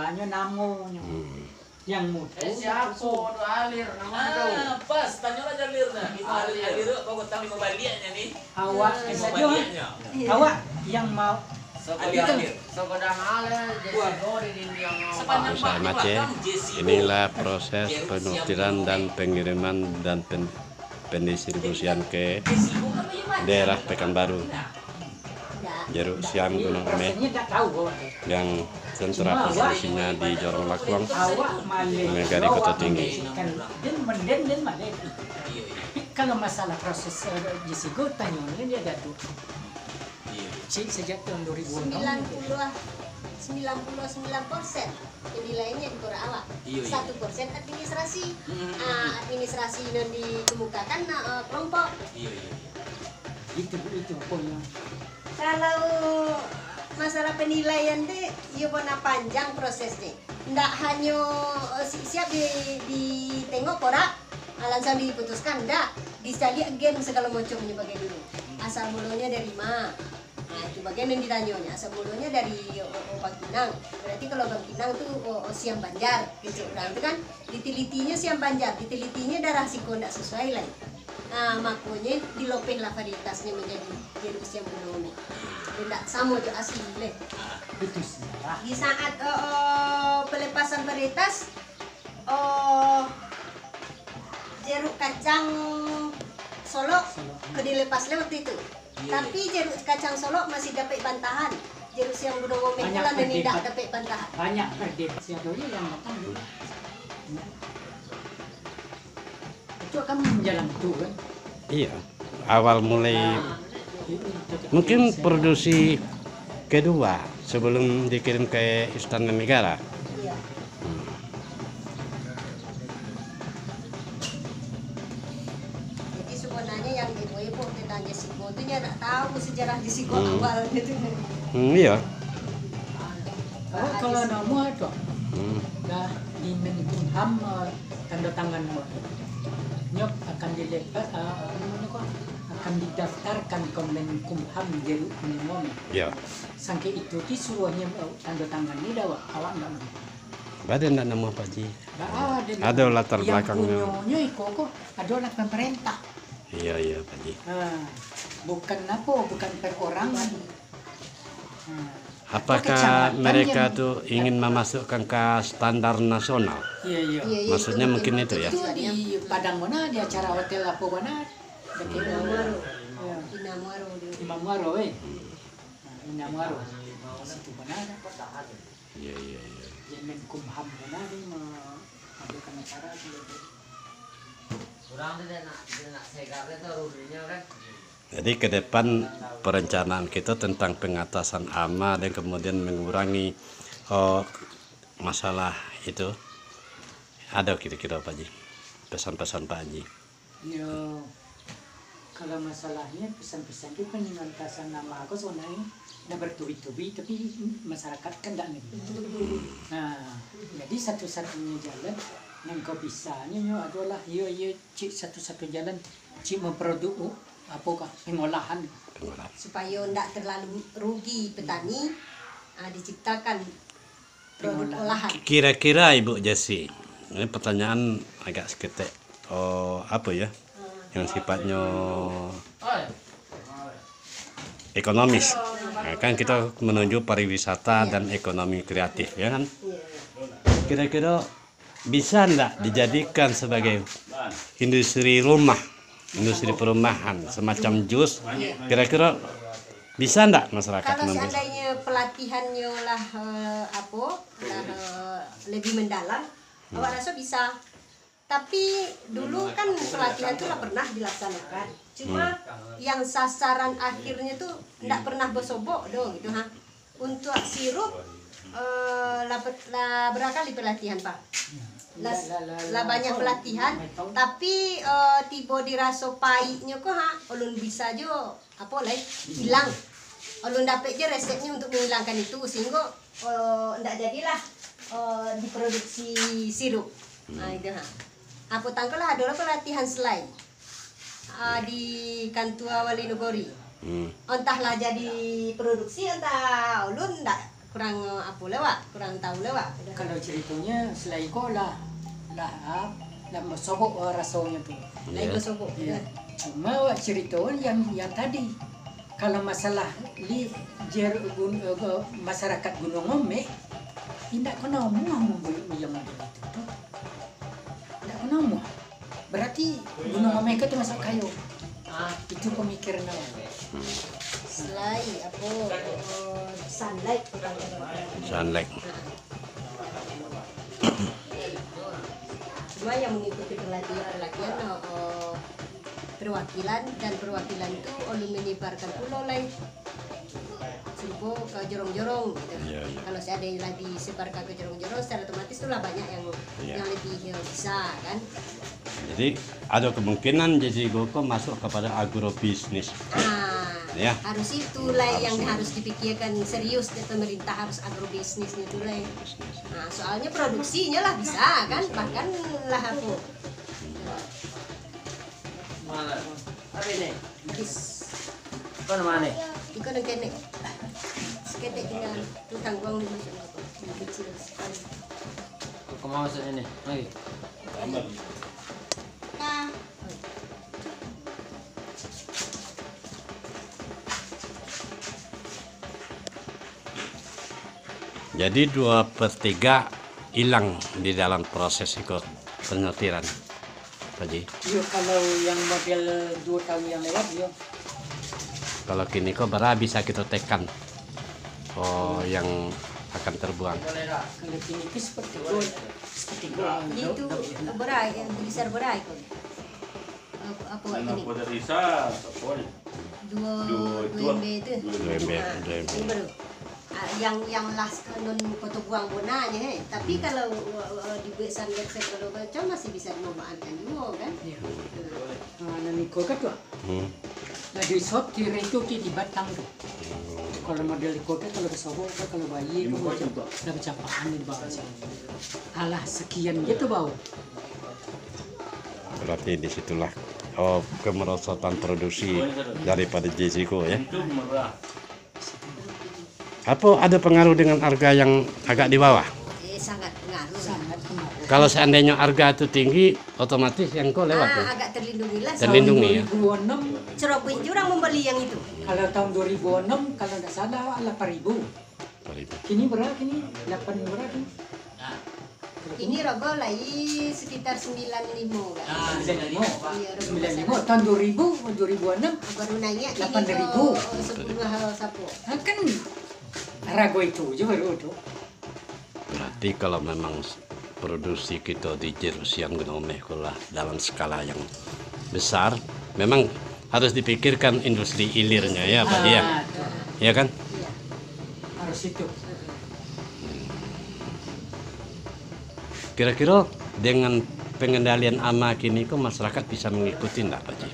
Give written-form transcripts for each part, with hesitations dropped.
tanya namanya. Yang mutu. Siapa do alir namanya tuh? Pas, tanya aja alirnya. Kita alir kok tahu mau baliaknya nih. Awak saja. Awak yang mau Sekedang alir Jessica di yang Saya Mace, inilah proses penutiran dan pengiriman dan pendistribusian ke daerah Pekanbaru, Jeruk Siam Gunung Eme, yang sentra produksinya di Jorong Lakuang, Megari Kota Tinggi. Kalau masalah proses Jessica tanya dia gaduh. Sejak tahun 2006 99% jadi lainnya di Korea awak 1% administrasi administrasi yang dikemukakan kelompok itu pokoknya. Kalau masalah penilaian deh iya pernah panjang prosesnya ndak hanya siap ditengok korak langsung diputuskan ndak disali agen segala macamnya bagian dulu asal mulanya dari mana. Nah itu bagian yang ditanyanya asal mulanya dari Bangkinang. Berarti kalau Bangkinang tuh Siam Banjar gitu. Nah itu kan ditelitinya Siam Banjar, ditelitinya darah siko ndak sesuai lah. Nah makanya dilopeh lah varietasnya menjadi jeruk Siam Gunung. Tidak sama jo asli leh. Itu sih. Di saat pelepasan varietas jeruk kacang Solo ke dilepas waktu itu. Tapi jeruk kacang Solo masih dapat bantahan. Jeruk Siam Gunung Ome bulan dan tidak dapat bantahan. Banyak berdebat siapa yang datang dulu. Itu akan menjalan itu kan. Iya, awal mulai mungkin produksi kedua sebelum dikirim ke Istana Negara. Iya. Jadi sebenarnya yang ibu-ibu tentang Jessica itu dia tak tahu sejarah Jessica awal gitu. Iya. Kalau nama itu, dah di Menkumham tanda tangan nyok akan dilepas, akan didaftarkan ke Menkumham Jeruk Gunung Ome. Iya. Sampai itu disuruhnya tanda tangan ini dah awak nggak mau. Badan tidak nama Pak Ji. Ada latar belakangnya. Yang punyanya itu adalah pemerintah. Iya Pak Ji. Bukan bukan perorangan. Apakah mereka tuh ingin memasukkan ke standar nasional? Iya. Maksudnya mungkin itu ya? Itu di Padang mana di acara hotel apa mana? Inamuaro, Inamuaro. Situ mana? Iya. Menkumham mana dia mengadakan acara gitu. Kurang dia nak segarnya tuh ruginya kan. Jadi ke depan perencanaan kita tentang pengatasan hama dan kemudian mengurangi masalah itu ada kira-kira Pak Ji, pesan-pesan Pak Ji. Ya, kalau masalahnya pesan-pesan itu pengatasan nama aku sebenarnya udah bertubi-tubi tapi masyarakat kan tidak ngerti. Nah, jadi satu-satunya jalan yang kau bisanya adalah satu-satu jalan memproduk apakah pengolahan Supaya tidak terlalu rugi petani diciptakan produk olahan. Kira-kira Ibu Jessi, ini pertanyaan agak seketek apa ya yang sifatnya ekonomis. Nah, kan kita menuju pariwisata dan ekonomi kreatif ya kan. Kira-kira bisa enggak dijadikan sebagai industri rumah, industri perumahan semacam jus, kira-kira bisa enggak masyarakat Kalau seandainya pelatihannya lah lebih mendalam, awak rasa bisa. Tapi dulu kan pelatihan itu lah pernah dilaksanakan. Cuma yang sasaran akhirnya tuh tidak pernah bersobok dong gitu ha. Untuk sirup lah berakali pelatihan Pak. Lah banyak pelatihan, tapi tiba dirasa pahitnya kok ulun bisa jo hilang. Ulun dapat je resepnya untuk menghilangkan itu sehingga ndak jadilah diproduksi sirup. Nah itu Apa tangkalah adalah pelatihan selai di Kantua Walinogori. Entahlah jadi produksi entah ulun ndak apa lewat, kurang tahu lewat. Kalau ceritanya selain kok lah sobok rasanya tuh. Lain ke sobok. Ya. Cuma cerita yang tadi kalau masalah masyarakat Gunung Ome tidak kena muah yang model itu tuh. Tidak kena muah. Berarti Gunung Ome itu masuk kayu. Itu pemikiran awal. Selain apa sunlight. Sunlight. Cuma yang mengikuti pelatihan perwakilan itu oleh menyebarkan pulau lain Supo ke jorong-jorong gitu. Iya. Kalau saya ada yang lagi disebarkan ke jorong-jorong secara otomatis itulah banyak yang lebih bisa kan. Jadi ada kemungkinan jadi Goko masuk kepada agrobisnis. Ya. Harus itulah yang harus dipikirkan serius deh, pemerintah harus agrobisnis itulah. Nah, soalnya produksinya lah bisa kan, bahkan lah aku. Mana? Apa ini? Bis. Mana mana? Iko nang kene. Sekete tinggal tu tanggung di masuk apa. Kecil sekali. Kau mau masuk ini? Lagi. Nah, Jadi 2/3 hilang di dalam proses ikut penyortiran. Haji. Yo kalau yang model 2 tahun yang lewat yo. Kalau kini kok bara bisa kita tekan. Oh, yang akan terbuang. Kalau kini itu seperti itu. itu berai, besar berai kok. Apa ini? Dua MB itu. 2 MB. Ini baru. Yang last non foto buang bonanya tapi kalau dibuat website kalau baca masih bisa dimanfaatkan juga kan. Nanti kau kata. Nah di shop itu di Batang tuh. Kalau model di kota kalau kesobok kalau bayi itu macam udah kecapaan di bawah sini. Alah sekian gitu bau. Berarti disitulah kemerosotan produksi daripada Jessico ya. Apa ada pengaruh dengan harga yang agak di bawah? Sangat pengaruh. Kalau seandainya harga itu tinggi, otomatis yang kau lewat ya? Agak terlindungi lah. Terlindungi ya? 2006, Cerobin jurang membeli yang itu. kalau tahun 2006 kalau tidak salah 8.000. Kini berapa kini? 8 berapa kini? Ini rogo lagi sekitar 95 kan. 95 tahun 2006 Baru naiknya ini 8.000. 10 sapu. Kan rago itu aja baru itu. Berarti kalau memang produksi kita di Jerusian Gunung lah dalam skala yang besar, memang harus dipikirkan industri hilirnya ya Pak ya, ya kan? Iya. Harus itu. Kira-kira dengan pengendalian ama kini kok masyarakat bisa mengikuti enggak Pak Ji?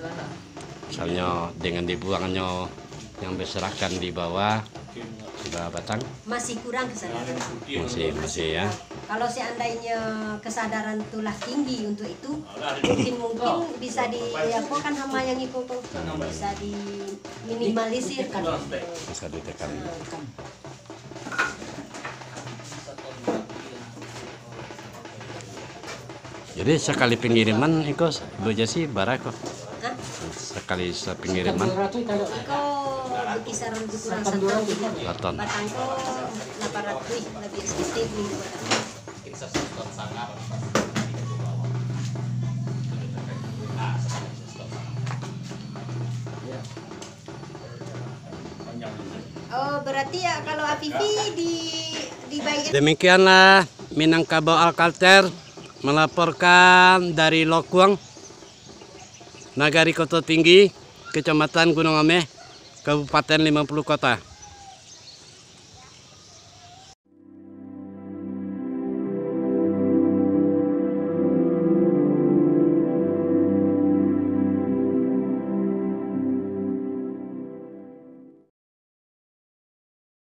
Misalnya dengan dibuangnya yang berserakan di bawah sudah batang? Masih kurang kesadaran. Masih ya. Kalau seandainya kesadaran itulah tinggi untuk itu, mungkin bisa kan hama yang itu tuh bisa diminimalisir. Bisa ditekan. Jadi sekali pengiriman itu Bu Jasi berapa kok? Sekali pengiriman? Kau berkisaran lebih kurang 1 ton. Batang kau 800 lebih sedikit minggu batang. Oh berarti ya kalau Afifi dibayar. Demikianlah Minangkabau Alkalter melaporkan dari Lokuang, Nagari Koto Tinggi, Kecamatan Gunung Ame, Kabupaten 50 Kota.